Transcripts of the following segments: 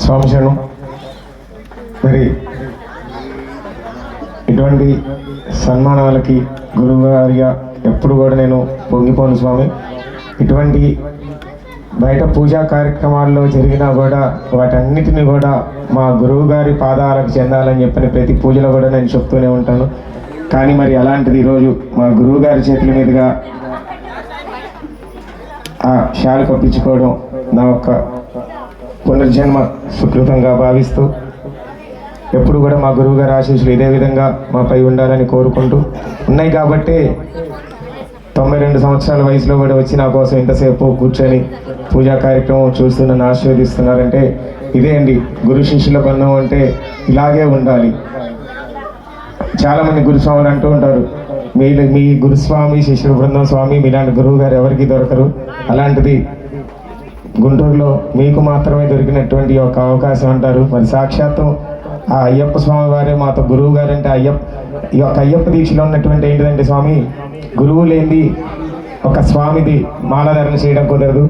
స్వామి శరణం. మరి ఇటువంటి సన్మానాలకి గురువుగారిగా ఎప్పుడు కూడా నేను పొంగిపోను స్వామి. ఇటువంటి బయట పూజా కార్యక్రమాల్లో జరిగినా కూడా వాటన్నిటిని కూడా మా గురువు గారి పాదాలకు చెందాలని చెప్పిన ప్రతి పూజలో కూడా నేను చెప్తూనే ఉంటాను. కానీ మరి అలాంటిది ఈరోజు మా గురువు గారి చేతుల మీదుగా ఆ శాలు కప్పించుకోవడం నా యొక్క పునర్జన్మ సుకృతంగా భావిస్తూ ఎప్పుడు కూడా మా గురువు గారి ఆశీస్సులు ఇదే విధంగా మాపై ఉండాలని కోరుకుంటూ ఉన్నాయి. కాబట్టి 92 సంవత్సరాల వయసులో కూడా వచ్చి నా కోసం ఇంతసేపు కూర్చొని పూజా కార్యక్రమం చూస్తూ నన్ను ఆశీర్వదిస్తున్నారంటే ఇదే అండి గురు శిష్యుల బంధం అంటే. ఇలాగే ఉండాలి. చాలామంది గురుస్వాములు అంటూ ఉంటారు, మీ గురుస్వామి శిష్యుల బృందం స్వామి మీలాంటి గురువు గారు ఎవరికి దొరకరు. అలాంటిది గుంటూరులో మీకు మాత్రమే దొరికినటువంటి ఒక అవకాశం అంటారు. మరి సాక్షాత్తు ఆ అయ్యప్ప స్వామి వారే మాతో గురువు గారు అంటే ఈ యొక్క అయ్యప్ప దీక్షలో ఉన్నటువంటి ఏంటిదంటే స్వామి, గురువు లేనిది ఒక స్వామిది మాలధారణ చేయడం కుదరదు.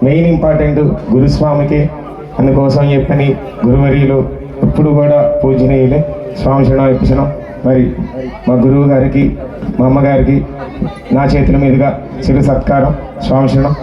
మెయిన్ ఇంపార్టెంట్ గురుస్వామికి. అందుకోసం చెప్పని గురువర్యులు ఎప్పుడు కూడా పూజనీయులే. స్వామి శరణం ఇప్పించడం. మరి మా గురువు గారికి మా అమ్మగారికి నా చేతుల మీదుగా చిరు సత్కారం. స్వామి శరణం.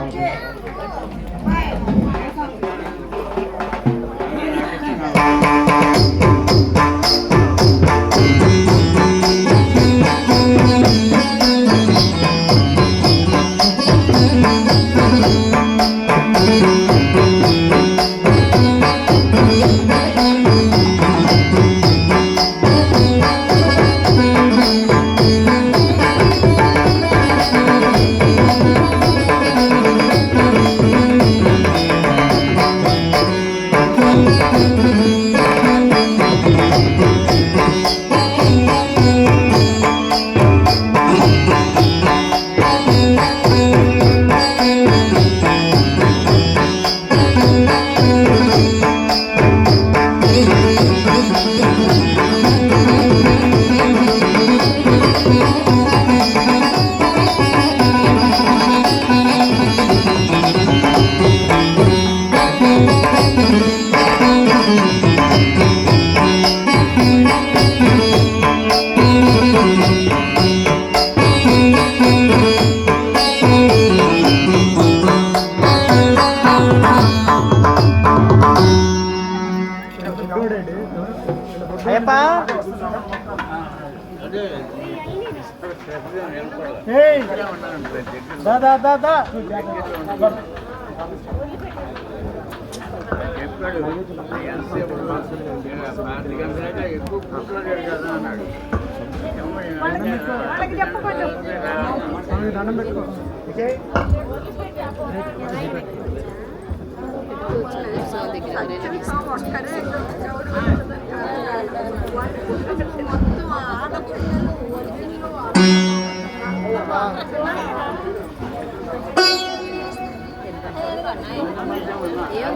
ఏం